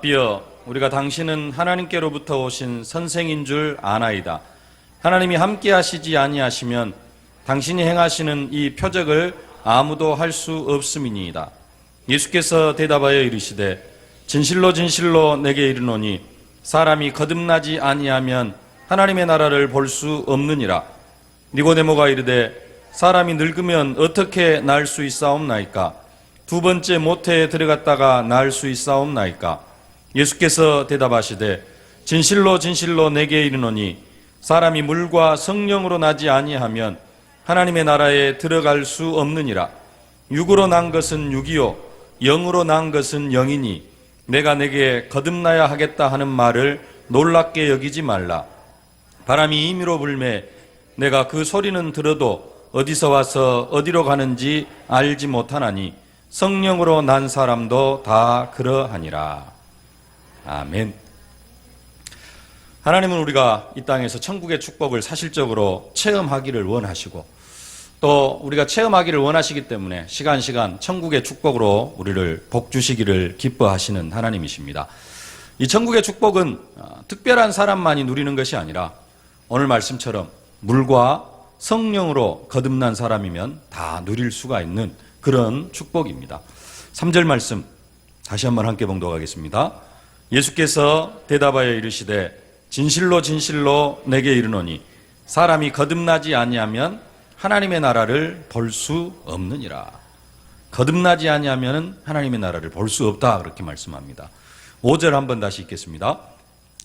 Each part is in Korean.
아비여, 우리가 당신은 하나님께로부터 오신 선생인 줄 아나이다. 하나님이 함께 하시지 아니하시면 당신이 행하시는 이 표적을 아무도 할 수 없음이니이다. 예수께서 대답하여 이르시되 진실로 진실로 내게 이르노니 사람이 거듭나지 아니하면 하나님의 나라를 볼 수 없느니라. 니고데모가 이르되 사람이 늙으면 어떻게 날 수 있사옵나이까? 두 번째 모태에 들어갔다가 날 수 있사옵나이까? 예수께서 대답하시되 진실로 진실로 내게 이르노니 사람이 물과 성령으로 나지 아니하면 하나님의 나라에 들어갈 수 없느니라. 육으로 난 것은 육이요 영으로 난 것은 영이니 내가 내게 거듭나야 하겠다 하는 말을 놀랍게 여기지 말라. 바람이 임의로 불매 내가 그 소리는 들어도 어디서 와서 어디로 가는지 알지 못하나니 성령으로 난 사람도 다 그러하니라. 아멘. 하나님은 우리가 이 땅에서 천국의 축복을 사실적으로 체험하기를 원하시고 또 우리가 체험하기를 원하시기 때문에 시간 천국의 축복으로 우리를 복 주시기를 기뻐하시는 하나님이십니다. 이 천국의 축복은 특별한 사람만이 누리는 것이 아니라 오늘 말씀처럼 물과 성령으로 거듭난 사람이면 다 누릴 수가 있는 그런 축복입니다. 3절 말씀 다시 한번 함께 봉독하겠습니다. 예수께서 대답하여 이르시되 진실로 진실로 내게 이르노니 사람이 거듭나지 아니하면 하나님의 나라를 볼 수 없느니라. 거듭나지 아니하면 하나님의 나라를 볼 수 없다 그렇게 말씀합니다. 5절 한번 다시 읽겠습니다.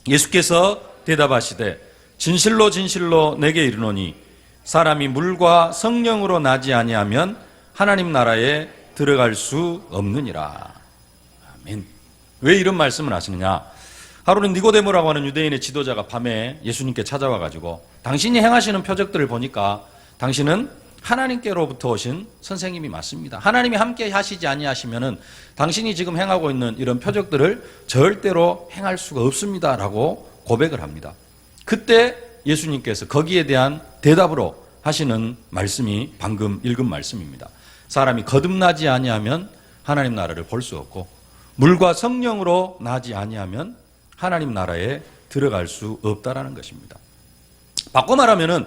예수께서 대답하시되 진실로 진실로 내게 이르노니 사람이 물과 성령으로 나지 아니하면 하나님 나라에 들어갈 수 없느니라. 아멘. 왜 이런 말씀을 하시느냐? 하루는 니고데모라고 하는 유대인의 지도자가 밤에 예수님께 찾아와 가지고 당신이 행하시는 표적들을 보니까 당신은 하나님께로부터 오신 선생님이 맞습니다. 하나님이 함께 하시지 아니하시면은 당신이 지금 행하고 있는 이런 표적들을 절대로 행할 수가 없습니다라고 고백을 합니다. 그때 예수님께서 거기에 대한 대답으로 하시는 말씀이 방금 읽은 말씀입니다. 사람이 거듭나지 아니하면 하나님 나라를 볼 수 없고 물과 성령으로 나지 아니하면 하나님 나라에 들어갈 수 없다라는 것입니다. 바꿔 말하면은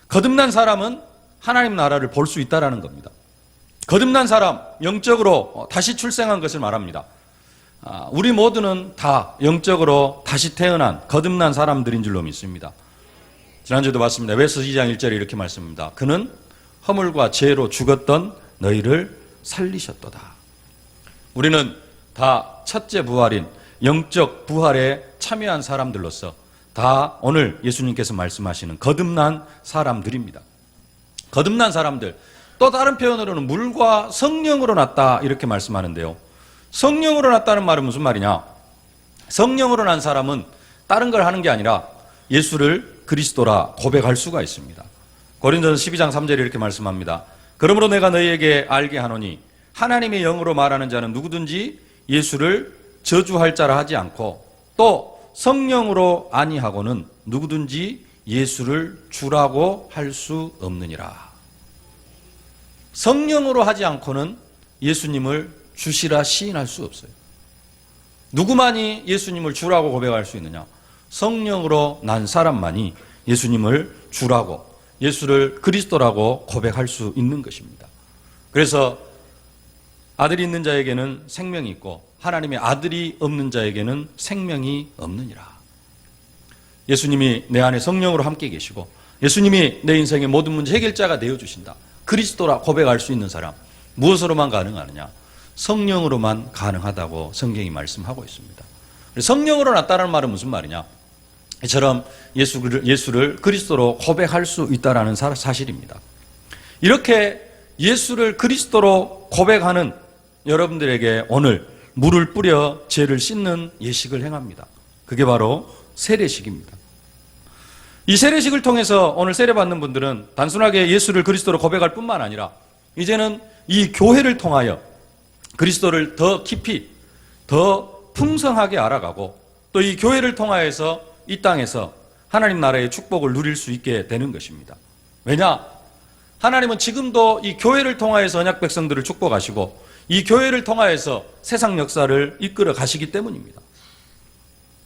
거듭난 사람은 하나님 나라를 볼 수 있다라는 겁니다. 거듭난 사람, 영적으로 다시 출생한 것을 말합니다. 우리 모두는 다 영적으로 다시 태어난 거듭난 사람들인 줄로 믿습니다. 지난주에도 봤습니다. 에베소 2장 1절에 이렇게 말씀합니다. 그는 허물과 죄로 죽었던 너희를 살리셨도다. 우리는 다 첫째 부활인 영적 부활에 참여한 사람들로서 다 오늘 예수님께서 말씀하시는 거듭난 사람들입니다. 거듭난 사람들, 또 다른 표현으로는 물과 성령으로 났다 이렇게 말씀하는데요. 성령으로 났다는 말은 무슨 말이냐? 성령으로 난 사람은 다른 걸 하는 게 아니라 예수를 그리스도라 고백할 수가 있습니다. 고린도전서 12장 3절에 이렇게 말씀합니다. 그러므로 내가 너희에게 알게 하노니 하나님의 영으로 말하는 자는 누구든지 예수를 저주할 자라 하지 않고 또 성령으로 아니하고는 누구든지 예수를 주라고 할 수 없느니라. 성령으로 하지 않고는 예수님을 주시라 시인할 수 없어요. 누구만이 예수님을 주라고 고백할 수 있느냐? 성령으로 난 사람만이 예수님을 주라고, 예수를 그리스도라고 고백할 수 있는 것입니다. 그래서 아들이 있는 자에게는 생명이 있고 하나님의 아들이 없는 자에게는 생명이 없느니라. 예수님이 내 안에 성령으로 함께 계시고 예수님이 내 인생의 모든 문제 해결자가 되어주신다. 그리스도라 고백할 수 있는 사람, 무엇으로만 가능하느냐? 성령으로만 가능하다고 성경이 말씀하고 있습니다. 성령으로 났다는 말은 무슨 말이냐? 이처럼 예수를 그리스도로 고백할 수 있다는 사실입니다. 이렇게 예수를 그리스도로 고백하는 여러분들에게 오늘 물을 뿌려 죄를 씻는 예식을 행합니다. 그게 바로 세례식입니다. 이 세례식을 통해서 오늘 세례받는 분들은 단순하게 예수를 그리스도로 고백할 뿐만 아니라 이제는 이 교회를 통하여 그리스도를 더 깊이 더 풍성하게 알아가고 또 이 교회를 통하여서 이 땅에서 하나님 나라의 축복을 누릴 수 있게 되는 것입니다. 왜냐? 하나님은 지금도 이 교회를 통하여서 언약 백성들을 축복하시고 이 교회를 통하여서 세상 역사를 이끌어 가시기 때문입니다.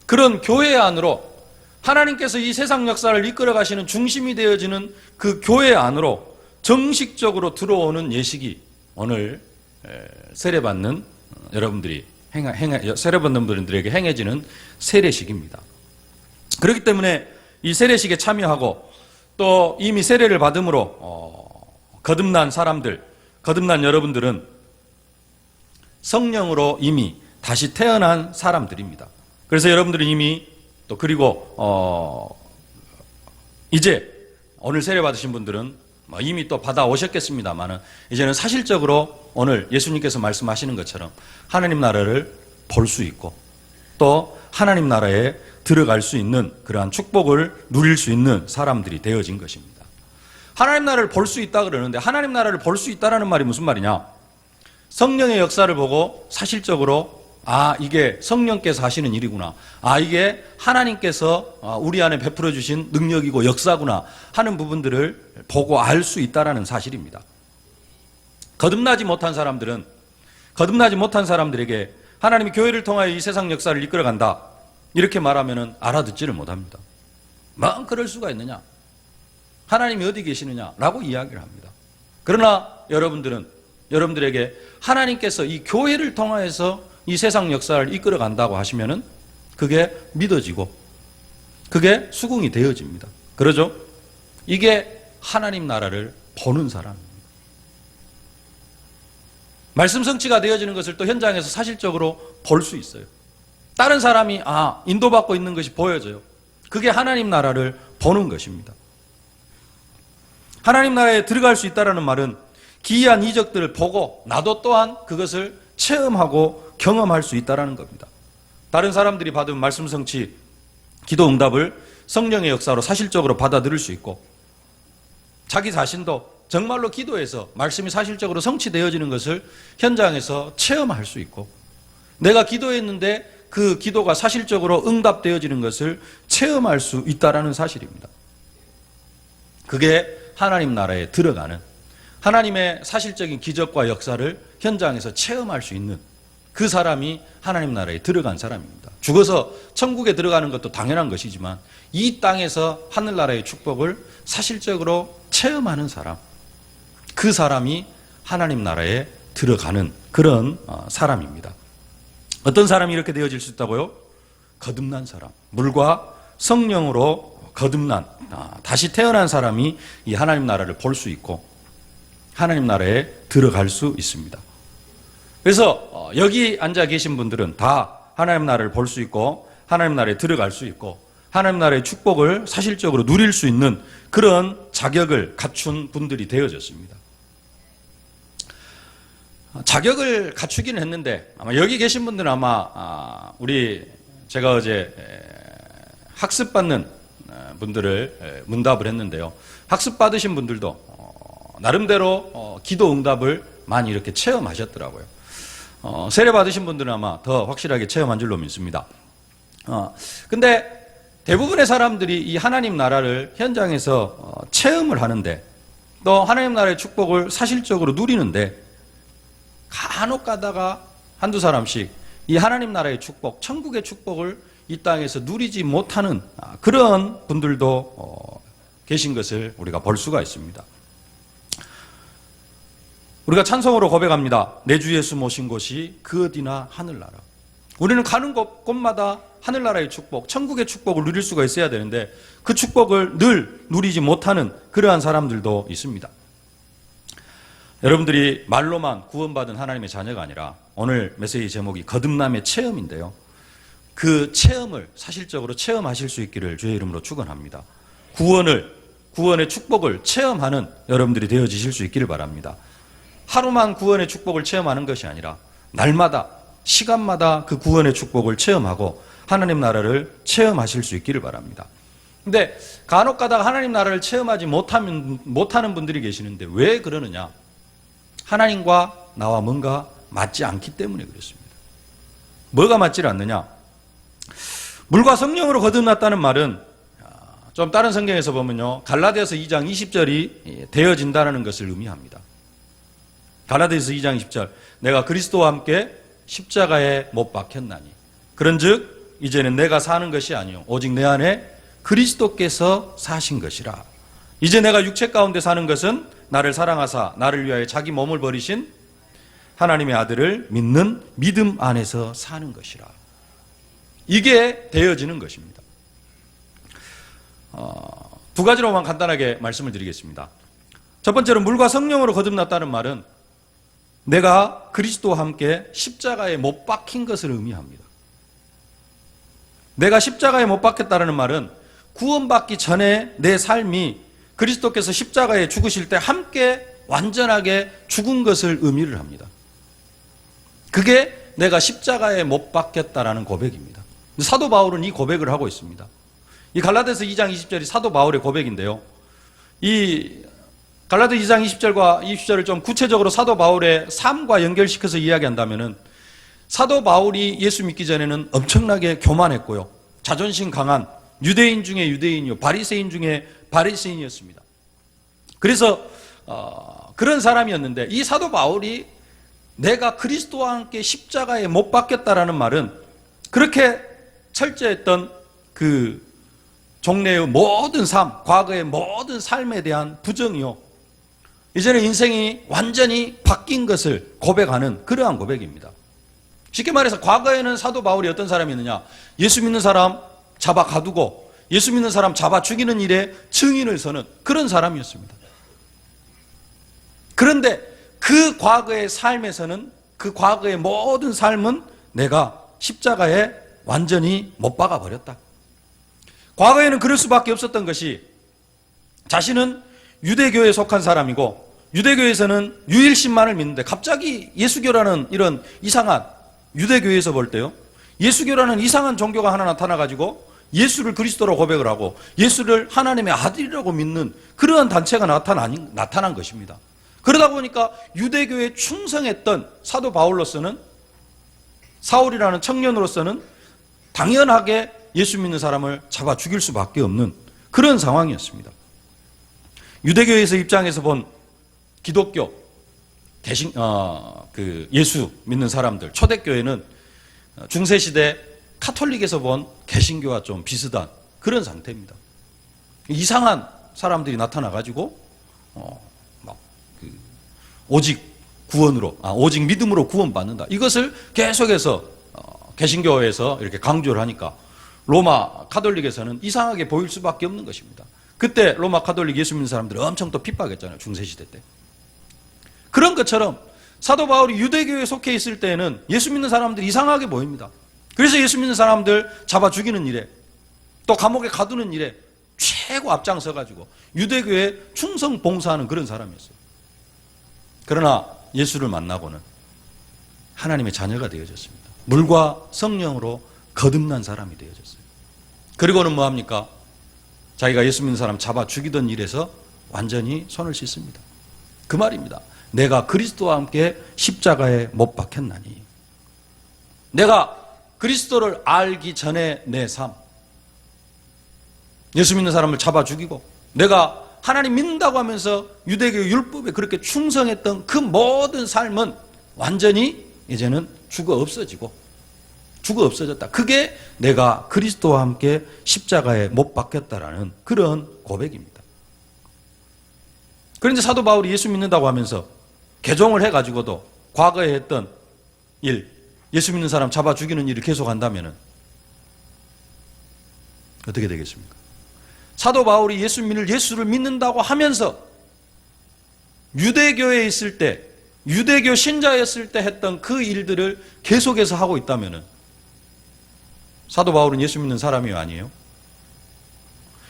그런 교회 안으로 하나님께서 이 세상 역사를 이끌어 가시는 중심이 되어지는 그 교회 안으로 정식적으로 들어오는 예식이 오늘 세례받는 여러분들이 세례받는 분들에게 행해지는 세례식입니다. 그렇기 때문에 이 세례식에 참여하고 또 이미 세례를 받음으로 거듭난 사람들, 거듭난 여러분들은 성령으로 이미 다시 태어난 사람들입니다. 그래서 여러분들은 이미 또 그리고 이제 오늘 세례 받으신 분들은 이미 또 받아오셨겠습니다만은 이제는 사실적으로 오늘 예수님께서 말씀하시는 것처럼 하나님 나라를 볼 수 있고 또 하나님 나라에 들어갈 수 있는 그러한 축복을 누릴 수 있는 사람들이 되어진 것입니다. 하나님 나라를 볼 수 있다 그러는데 하나님 나라를 볼 수 있다라는 말이 무슨 말이냐? 성령의 역사를 보고 사실적으로 이게 성령께서 하시는 일이구나. 이게 하나님께서 우리 안에 베풀어 주신 능력이고 역사구나 하는 부분들을 보고 알 수 있다라는 사실입니다. 거듭나지 못한 사람들에게 하나님이 교회를 통하여 이 세상 역사를 이끌어간다 이렇게 말하면은 알아듣지를 못합니다. 그럴 수가 있느냐? 하나님이 어디 계시느냐라고 이야기를 합니다. 그러나 여러분들에게 하나님께서 이 교회를 통하여서 이 세상 역사를 이끌어간다고 하시면은 그게 믿어지고 그게 수긍이 되어집니다. 그러죠? 이게 하나님 나라를 보는 사람입니다. 말씀 성취가 되어지는 것을 또 현장에서 사실적으로 볼 수 있어요. 다른 사람이 인도받고 있는 것이 보여져요. 그게 하나님 나라를 보는 것입니다. 하나님 나라에 들어갈 수 있다는 말은 기이한 이적들을 보고 나도 또한 그것을 체험하고 경험할 수 있다는 겁니다. 다른 사람들이 받은 말씀 성취, 기도 응답을 성령의 역사로 사실적으로 받아들일 수 있고 자기 자신도 정말로 기도해서 말씀이 사실적으로 성취되어지는 것을 현장에서 체험할 수 있고 내가 기도했는데 그 기도가 사실적으로 응답되어지는 것을 체험할 수 있다는 사실입니다. 그게 하나님 나라에 들어가는 하나님의 사실적인 기적과 역사를 현장에서 체험할 수 있는 그 사람이 하나님 나라에 들어간 사람입니다. 죽어서 천국에 들어가는 것도 당연한 것이지만 이 땅에서 하늘나라의 축복을 사실적으로 체험하는 사람, 그 사람이 하나님 나라에 들어가는 그런 사람입니다. 어떤 사람이 이렇게 되어질 수 있다고요? 거듭난 사람, 물과 성령으로 거듭난 다시 태어난 사람이 이 하나님 나라를 볼 수 있고 하나님 나라에 들어갈 수 있습니다. 그래서 여기 앉아 계신 분들은 다 하나님 나라를 볼 수 있고 하나님 나라에 들어갈 수 있고 하나님 나라의 축복을 사실적으로 누릴 수 있는 그런 자격을 갖춘 분들이 되어졌습니다. 자격을 갖추기는 했는데 아마 여기 계신 분들은 아마 제가 어제 학습받는 분들을 문답을 했는데요. 학습 받으신 분들도 나름대로 기도 응답을 많이 이렇게 체험하셨더라고요. 세례 받으신 분들은 아마 더 확실하게 체험한 줄로 믿습니다. 근데 대부분의 사람들이 이 하나님 나라를 현장에서 체험을 하는데 또 하나님 나라의 축복을 사실적으로 누리는데 간혹 가다가 한두 사람씩 이 하나님 나라의 축복, 천국의 축복을 이 땅에서 누리지 못하는 그런 분들도 계신 것을 우리가 볼 수가 있습니다. 우리가 찬송으로 고백합니다. 내 주 예수 모신 곳이 그 어디나 하늘나라. 우리는 가는 곳마다 하늘나라의 축복, 천국의 축복을 누릴 수가 있어야 되는데 그 축복을 늘 누리지 못하는 그러한 사람들도 있습니다. 여러분들이 말로만 구원받은 하나님의 자녀가 아니라 오늘 메시지 제목이 거듭남의 체험인데요. 그 체험을 사실적으로 체험하실 수 있기를 주의 이름으로 축원합니다. 구원의 축복을 체험하는 여러분들이 되어지실 수 있기를 바랍니다. 하루만 구원의 축복을 체험하는 것이 아니라 날마다 시간마다 그 구원의 축복을 체험하고 하나님 나라를 체험하실 수 있기를 바랍니다. 근데 간혹 가다가 하나님 나라를 체험하지 못하는 분들이 계시는데 왜 그러느냐? 하나님과 나와 뭔가 맞지 않기 때문에 그렇습니다. 뭐가 맞지 않느냐? 물과 성령으로 거듭났다는 말은 좀 다른 성경에서 보면요. 갈라디아서 2장 20절이 되어진다는 것을 의미합니다. 갈라디아서 2장 20절 내가 그리스도와 함께 십자가에 못 박혔나니 그런즉 이제는 내가 사는 것이 아니요 오직 내 안에 그리스도께서 사신 것이라. 이제 내가 육체 가운데 사는 것은 나를 사랑하사 나를 위하여 자기 몸을 버리신 하나님의 아들을 믿는 믿음 안에서 사는 것이라. 이게 되어지는 것입니다. 두 가지로만 간단하게 말씀을 드리겠습니다. 첫 번째로 물과 성령으로 거듭났다는 말은 내가 그리스도와 함께 십자가에 못 박힌 것을 의미합니다. 내가 십자가에 못 박혔다는 말은 구원받기 전에 내 삶이 그리스도께서 십자가에 죽으실 때 함께 완전하게 죽은 것을 의미를 합니다. 그게 내가 십자가에 못 박혔다라는 고백입니다. 사도 바울은 이 고백을 하고 있습니다. 이 갈라디아서 2장 20절이 사도 바울의 고백인데요. 이 갈라디아 2장 20절과 20절을 좀 구체적으로 사도 바울의 삶과 연결시켜서 이야기한다면은 사도 바울이 예수 믿기 전에는 엄청나게 교만했고요. 자존심 강한 유대인 중에 유대인이요. 바리새인 중에 바리새인이었습니다. 그래서 그런 사람이었는데 이 사도 바울이 내가 그리스도와 함께 십자가에 못 박혔다라는 말은 그렇게 철저했던 그 종래의 모든 삶, 과거의 모든 삶에 대한 부정이요. 이제는 인생이 완전히 바뀐 것을 고백하는 그러한 고백입니다. 쉽게 말해서 과거에는 사도 바울이 어떤 사람이었느냐? 예수 믿는 사람 잡아 가두고 예수 믿는 사람 잡아 죽이는 일에 증인을 서는 그런 사람이었습니다. 그런데 그 과거의 삶에서는 그 과거의 모든 삶은 내가 십자가에 완전히 못 박아 버렸다. 과거에는 그럴 수밖에 없었던 것이 자신은 유대교에 속한 사람이고 유대교에서는 유일신만을 믿는데 갑자기 예수교라는 이런 이상한 유대교에서 볼 때요. 예수교라는 이상한 종교가 하나 나타나가지고 예수를 그리스도로 고백을 하고 예수를 하나님의 아들이라고 믿는 그러한 단체가 나타난 것입니다. 그러다 보니까 유대교에 충성했던 사도 바울로서는 사울이라는 청년으로서는 당연하게 예수 믿는 사람을 잡아 죽일 수밖에 없는 그런 상황이었습니다. 유대교에서 입장에서 본 기독교, 예수 믿는 사람들, 초대교회는 중세시대 카톨릭에서 본 개신교와 좀 비슷한 그런 상태입니다. 이상한 사람들이 나타나가지고, 오직 구원으로, 오직 믿음으로 구원받는다. 이것을 계속해서 개신교에서 이렇게 강조를 하니까 로마 카톨릭에서는 이상하게 보일 수밖에 없는 것입니다. 그때 로마 카톨릭 예수 믿는 사람들을 엄청 또 핍박했잖아요. 중세시대 때. 그런 것처럼 사도 바울이 유대교에 속해 있을 때에는 예수 믿는 사람들이 이상하게 보입니다. 그래서 예수 믿는 사람들 잡아 죽이는 일에 또 감옥에 가두는 일에 최고 앞장서가지고 유대교에 충성 봉사하는 그런 사람이었어요. 그러나 예수를 만나고는 하나님의 자녀가 되어졌습니다. 물과 성령으로 거듭난 사람이 되어졌어요. 그리고는 뭐합니까? 자기가 예수 믿는 사람 잡아 죽이던 일에서 완전히 손을 씻습니다. 그 말입니다. 내가 그리스도와 함께 십자가에 못 박혔나니. 내가 그리스도를 알기 전에 내 삶, 예수 믿는 사람을 잡아 죽이고 내가 하나님 믿는다고 하면서 유대교 율법에 그렇게 충성했던 그 모든 삶은 완전히 이제는 죽어 없어졌다. 그게 내가 그리스도와 함께 십자가에 못 박혔다라는 그런 고백입니다. 그런데 사도 바울이 예수 믿는다고 하면서 개종을 해가지고도 과거에 했던 일, 예수 믿는 사람 잡아 죽이는 일을 계속한다면 어떻게 되겠습니까? 사도 바울이 예수를 믿는다고 하면서 유대교에 있을 때, 유대교 신자였을 때 했던 그 일들을 계속해서 하고 있다면 사도 바울은 예수 믿는 사람이 아니에요?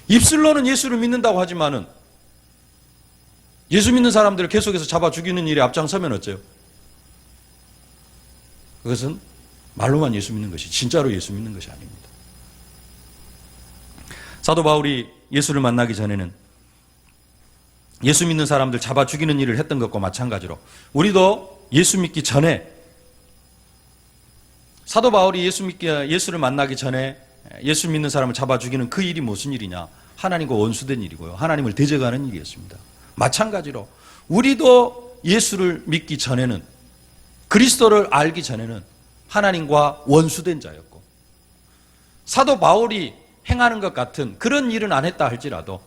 입술로는 예수를 믿는다고 하지만은 예수 믿는 사람들을 계속해서 잡아 죽이는 일에 앞장서면 어째요? 그것은 말로만 예수 믿는 것이 진짜로 예수 믿는 것이 아닙니다. 사도 바울이 예수를 만나기 전에는 예수 믿는 사람들 잡아 죽이는 일을 했던 것과 마찬가지로 우리도 예수 믿기 전에 사도 바울이 예수를 만나기 전에 예수 믿는 사람을 잡아 죽이는 그 일이 무슨 일이냐? 하나님과 원수된 일이고요. 하나님을 대적하는 일이었습니다. 마찬가지로 우리도 예수를 믿기 전에는 그리스도를 알기 전에는 하나님과 원수된 자였고 사도 바울이 행하는 것 같은 그런 일은 안 했다 할지라도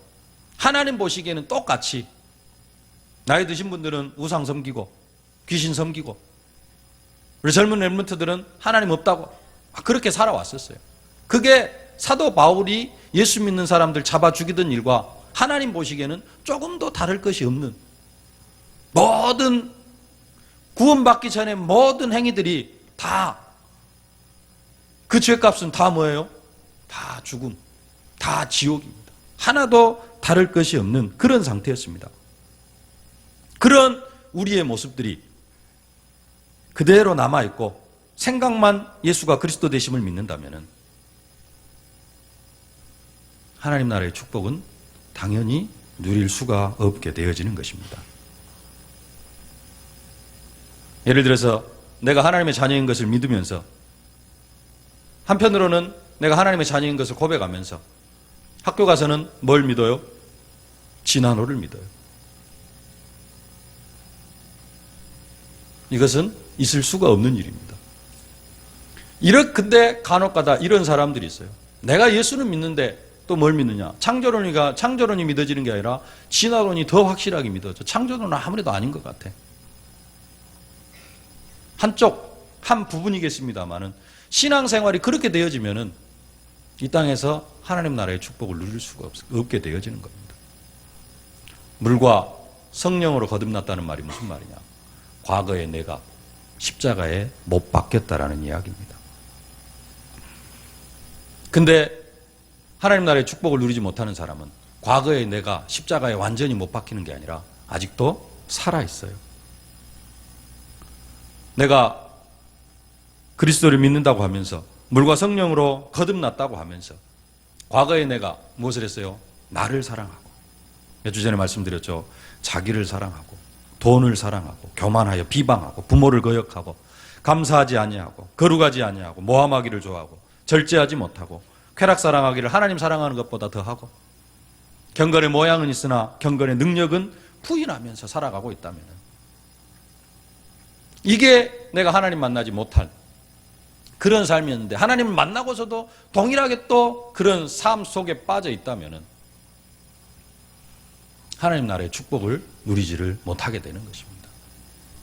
하나님 보시기에는 똑같이 나이 드신 분들은 우상 섬기고 귀신 섬기고 우리 젊은 렘넌트들은 하나님 없다고 그렇게 살아왔었어요. 그게 사도 바울이 예수 믿는 사람들 잡아 죽이던 일과 하나님 보시기에는 조금도 다를 것이 없는, 모든 구원받기 전에 모든 행위들이 다 그 죄값은 다 뭐예요? 다 죽음, 다 지옥입니다. 하나도 다를 것이 없는 그런 상태였습니다. 그런 우리의 모습들이 그대로 남아있고 생각만 예수가 그리스도 되심을 믿는다면 하나님 나라의 축복은 당연히 누릴 수가 없게 되어지는 것입니다. 예를 들어서 내가 하나님의 자녀인 것을 믿으면서 한편으로는 내가 하나님의 자녀인 것을 고백하면서 학교 가서는 뭘 믿어요? 진화론을 믿어요. 이것은 있을 수가 없는 일입니다. 근데 간혹가다 이런 사람들이 있어요. 내가 예수는 믿는데 또 뭘 믿느냐? 창조론이 믿어지는 게 아니라 진화론이 더 확실하게 믿어져. 창조론은 아무래도 아닌 것 같아. 한 부분이겠습니다만은 신앙생활이 그렇게 되어지면은 이 땅에서 하나님 나라의 축복을 누릴 수가 없게 되어지는 겁니다. 물과 성령으로 거듭났다는 말이 무슨 말이냐? 과거에 내가 십자가에 못 박혔다라는 이야기입니다. 근데 하나님 나라의 축복을 누리지 못하는 사람은 과거에 내가 십자가에 완전히 못 박히는 게 아니라 아직도 살아있어요. 내가 그리스도를 믿는다고 하면서 물과 성령으로 거듭났다고 하면서 과거에 내가 무엇을 했어요? 나를 사랑하고, 몇 주 전에 말씀드렸죠. 자기를 사랑하고 돈을 사랑하고 교만하여 비방하고 부모를 거역하고 감사하지 아니하고 거룩하지 아니하고 모함하기를 좋아하고 절제하지 못하고 쾌락 사랑하기를 하나님 사랑하는 것보다 더하고 경건의 모양은 있으나 경건의 능력은 부인하면서 살아가고 있다면 이게 내가 하나님 만나지 못할 그런 삶이었는데 하나님을 만나고서도 동일하게 또 그런 삶 속에 빠져 있다면 하나님 나라의 축복을 누리지를 못하게 되는 것입니다.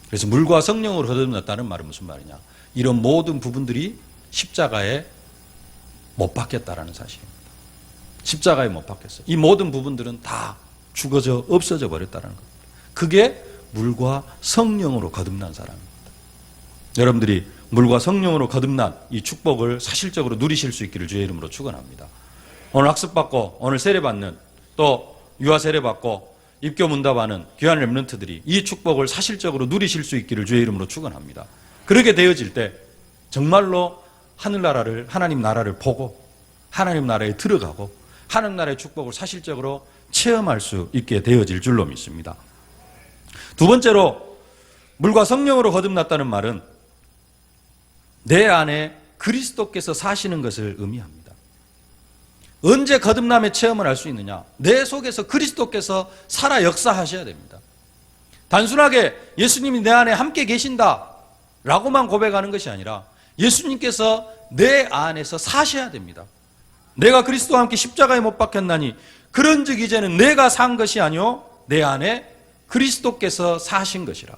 그래서 물과 성령으로 거듭났다는 말은 무슨 말이냐? 이런 모든 부분들이 십자가에 못 박혔다라는 사실입니다. 십자가에 못 박혔어요. 이 모든 부분들은 다 죽어져 없어져 버렸다는 겁니다. 그게 물과 성령으로 거듭난 사람입니다. 여러분들이 물과 성령으로 거듭난 이 축복을 사실적으로 누리실 수 있기를 주의 이름으로 축원합니다. 오늘 학습받고 오늘 세례받는 또 유아 세례받고 입교 문답하는 귀한 렘넌트들이 이 축복을 사실적으로 누리실 수 있기를 주의 이름으로 축원합니다. 그렇게 되어질 때 정말로 하늘나라를 하나님 나라를 보고 하나님 나라에 들어가고 하나님 나라의 축복을 사실적으로 체험할 수 있게 되어질 줄로 믿습니다. 두 번째로 물과 성령으로 거듭났다는 말은 내 안에 그리스도께서 사시는 것을 의미합니다. 언제 거듭남의 체험을 할 수 있느냐? 내 속에서 그리스도께서 살아 역사하셔야 됩니다. 단순하게 예수님이 내 안에 함께 계신다 라고만 고백하는 것이 아니라 예수님께서 내 안에서 사셔야 됩니다. 내가 그리스도와 함께 십자가에 못 박혔나니 그런즉 이제는 내가 산 것이 아니요 내 안에 그리스도께서 사신 것이라.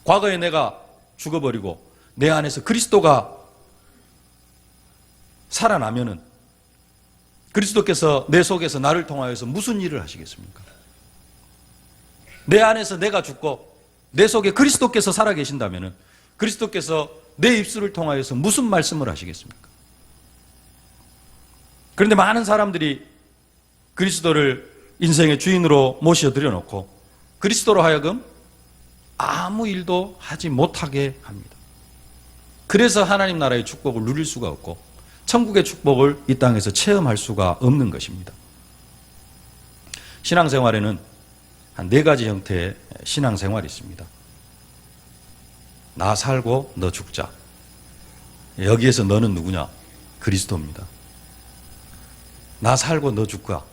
과거에 내가 죽어버리고 내 안에서 그리스도가 살아나면은 그리스도께서 내 속에서 나를 통하여서 무슨 일을 하시겠습니까? 내 안에서 내가 죽고 내 속에 그리스도께서 살아계신다면은 그리스도께서 내 입술을 통하여서 무슨 말씀을 하시겠습니까? 그런데 많은 사람들이 그리스도를 인생의 주인으로 모셔드려 놓고 그리스도로 하여금 아무 일도 하지 못하게 합니다. 그래서 하나님 나라의 축복을 누릴 수가 없고 천국의 축복을 이 땅에서 체험할 수가 없는 것입니다. 신앙생활에는 한 4가지 형태의 신앙생활이 있습니다. 나 살고 너 죽자. 여기에서 너는 누구냐? 그리스도입니다. 나 살고 너 죽자.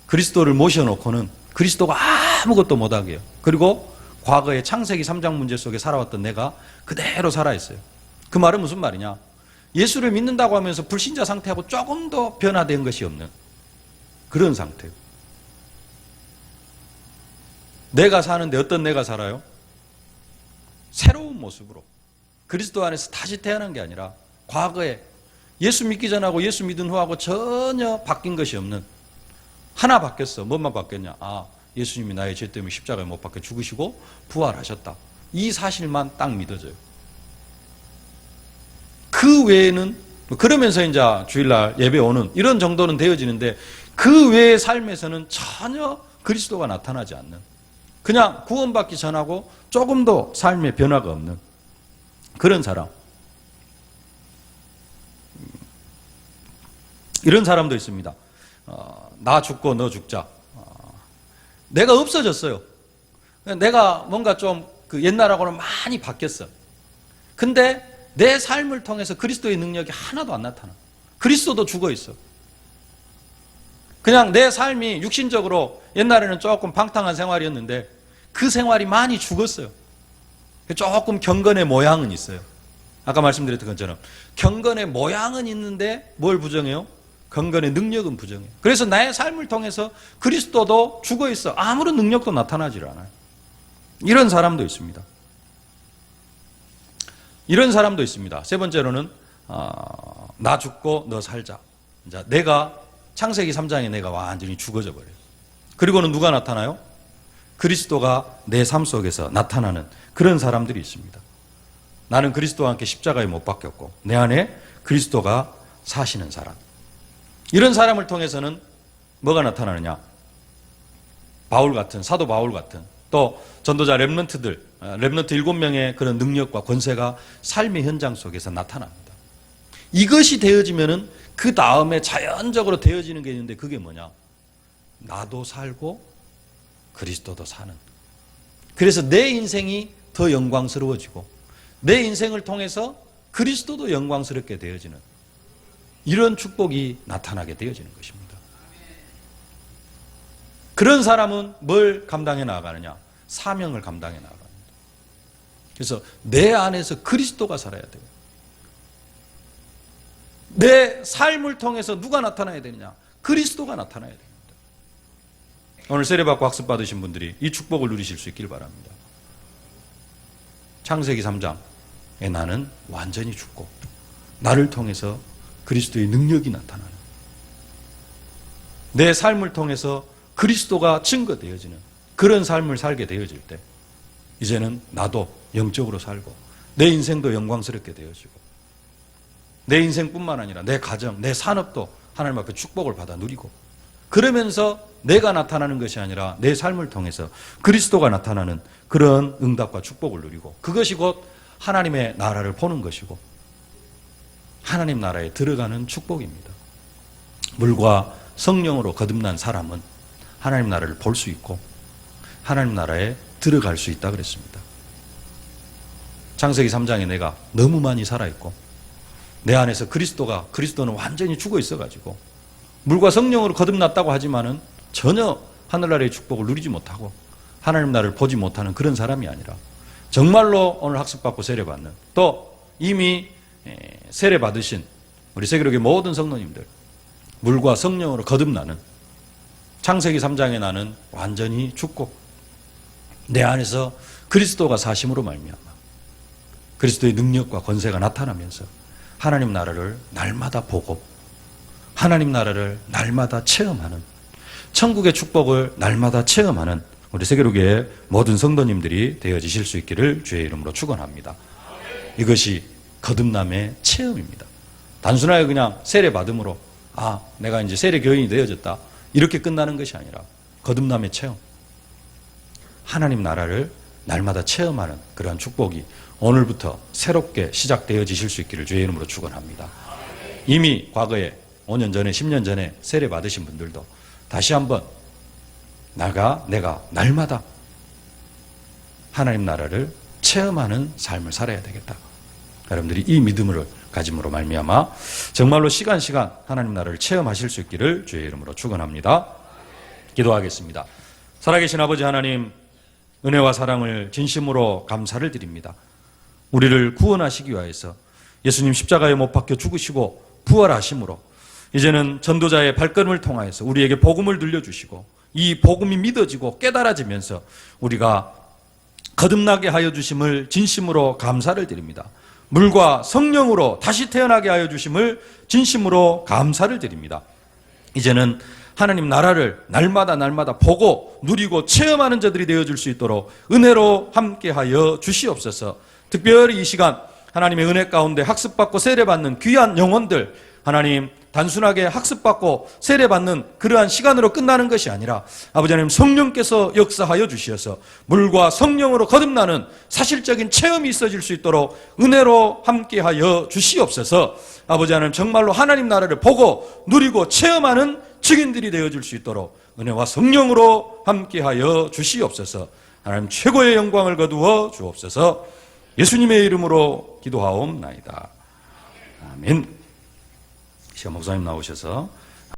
그리스도를 모셔놓고는 그리스도가 아무것도 못하게 해요. 그리고 과거의 창세기 3장 문제 속에 살아왔던 내가 그대로 살아있어요. 그 말은 무슨 말이냐? 예수를 믿는다고 하면서 불신자 상태하고 조금 더 변화된 것이 없는 그런 상태예요. 내가 사는데 어떤 내가 살아요? 새로운 모습으로 그리스도 안에서 다시 태어난 게 아니라 과거에 예수 믿기 전하고 예수 믿은 후하고 전혀 바뀐 것이 없는, 하나 바뀌었어. 뭐만 바뀌었냐? 예수님이 나의 죄 때문에 십자가에 못 박혀 죽으시고 부활하셨다. 이 사실만 딱 믿어져요. 그 외에는, 그러면서 이제 주일날 예배 오는 이런 정도는 되어지는데 그 외의 삶에서는 전혀 그리스도가 나타나지 않는, 그냥 구원받기 전하고 조금도 삶의 변화가 없는 그런 사람. 이런 사람도 있습니다. 나 죽고 너 죽자. 내가 없어졌어요. 내가 뭔가 좀 그 옛날하고는 많이 바뀌었어. 근데 내 삶을 통해서 그리스도의 능력이 하나도 안 나타나. 그리스도도 죽어 있어. 그냥 내 삶이 육신적으로 옛날에는 조금 방탕한 생활이었는데 그 생활이 많이 죽었어요. 조금 경건의 모양은 있어요. 아까 말씀드렸던 것처럼 경건의 모양은 있는데 뭘 부정해요? 경건의 능력은 부정해요. 그래서 나의 삶을 통해서 그리스도도 죽어 있어. 아무런 능력도 나타나지 않아요. 이런 사람도 있습니다. 이런 사람도 있습니다. 세 번째로는 나 죽고 너 살자. 이제 내가 창세기 3장에 내가 완전히 죽어져 버려요. 그리고는 누가 나타나요? 그리스도가 내 삶 속에서 나타나는 그런 사람들이 있습니다. 나는 그리스도와 함께 십자가에 못 박혔고 내 안에 그리스도가 사시는 사람. 이런 사람을 통해서는 뭐가 나타나느냐? 바울 같은, 사도 바울 같은, 또 전도자 렘넌트 7명의 그런 능력과 권세가 삶의 현장 속에서 나타납니다. 이것이 되어지면은 그 다음에 자연적으로 되어지는 게 있는데 그게 뭐냐? 나도 살고 그리스도도 사는. 그래서 내 인생이 더 영광스러워지고 내 인생을 통해서 그리스도도 영광스럽게 되어지는 이런 축복이 나타나게 되어지는 것입니다. 그런 사람은 뭘 감당해 나가느냐? 사명을 감당해 나갑니다. 그래서 내 안에서 그리스도가 살아야 돼요. 내 삶을 통해서 누가 나타나야 되느냐? 그리스도가 나타나야 됩니다. 오늘 세례받고 학습 받으신 분들이 이 축복을 누리실 수 있길 바랍니다. 창세기 3장에 나는 완전히 죽고 나를 통해서 그리스도의 능력이 나타나는, 내 삶을 통해서 그리스도가 증거되어지는 그런 삶을 살게 되어질 때 이제는 나도 영적으로 살고 내 인생도 영광스럽게 되어지고 내 인생뿐만 아니라 내 가정, 내 산업도 하나님 앞에 축복을 받아 누리고, 그러면서 내가 나타나는 것이 아니라 내 삶을 통해서 그리스도가 나타나는 그런 응답과 축복을 누리고, 그것이 곧 하나님의 나라를 보는 것이고 하나님 나라에 들어가는 축복입니다. 물과 성령으로 거듭난 사람은 하나님 나라를 볼 수 있고 하나님 나라에 들어갈 수 있다 그랬습니다. 창세기 3장에 내가 너무 많이 살아있고 내 안에서 그리스도는 완전히 죽어 있어가지고 물과 성령으로 거듭났다고 하지만은 전혀 하늘나라의 축복을 누리지 못하고 하나님 나라를 보지 못하는 그런 사람이 아니라 정말로 오늘 학습받고 세례받는, 또 이미 세례받으신 우리 세계로의 모든 성도님들, 물과 성령으로 거듭나는, 창세기 3장에 나는 완전히 죽고 내 안에서 그리스도가 사심으로 말미암아 그리스도의 능력과 권세가 나타나면서 하나님 나라를 날마다 보고 하나님 나라를 날마다 체험하는, 천국의 축복을 날마다 체험하는 우리 세계로교의 모든 성도님들이 되어지실 수 있기를 주의 이름으로 축원합니다. 이것이 거듭남의 체험입니다. 단순하게 그냥 세례받음으로 내가 이제 세례교인이 되어졌다 이렇게 끝나는 것이 아니라 거듭남의 체험, 하나님 나라를 날마다 체험하는 그러한 축복이 오늘부터 새롭게 시작되어지실 수 있기를 주의 이름으로 축원합니다. 이미 과거에 5년 전에 10년 전에 세례 받으신 분들도 다시 한번 내가 날마다 하나님 나라를 체험하는 삶을 살아야 되겠다. 여러분들이 이 믿음을 가짐으로 말미암아 정말로 시간 하나님 나라를 체험하실 수 있기를 주의 이름으로 축원합니다. 기도하겠습니다. 살아계신 아버지 하나님, 은혜와 사랑을 진심으로 감사를 드립니다. 우리를 구원하시기 위해서 예수님 십자가에 못 박혀 죽으시고 부활하심으로 이제는 전도자의 발걸음을 통하여서 우리에게 복음을 들려주시고 이 복음이 믿어지고 깨달아지면서 우리가 거듭나게 하여 주심을 진심으로 감사를 드립니다. 물과 성령으로 다시 태어나게 하여 주심을 진심으로 감사를 드립니다. 이제는 하나님 나라를 날마다 보고 누리고 체험하는 자들이 되어줄 수 있도록 은혜로 함께하여 주시옵소서. 특별히 이 시간 하나님의 은혜 가운데 학습받고 세례받는 귀한 영혼들, 하나님 단순하게 학습받고 세례받는 그러한 시간으로 끝나는 것이 아니라 아버지 하나님 성령께서 역사하여 주시어서 물과 성령으로 거듭나는 사실적인 체험이 있어질 수 있도록 은혜로 함께하여 주시옵소서. 아버지 하나님 정말로 하나님 나라를 보고 누리고 체험하는 증인들이 되어줄 수 있도록 은혜와 성령으로 함께하여 주시옵소서. 하나님 최고의 영광을 거두어 주옵소서. 예수님의 이름으로 기도하옵나이다. 아멘. 시간 목사님 나오셔서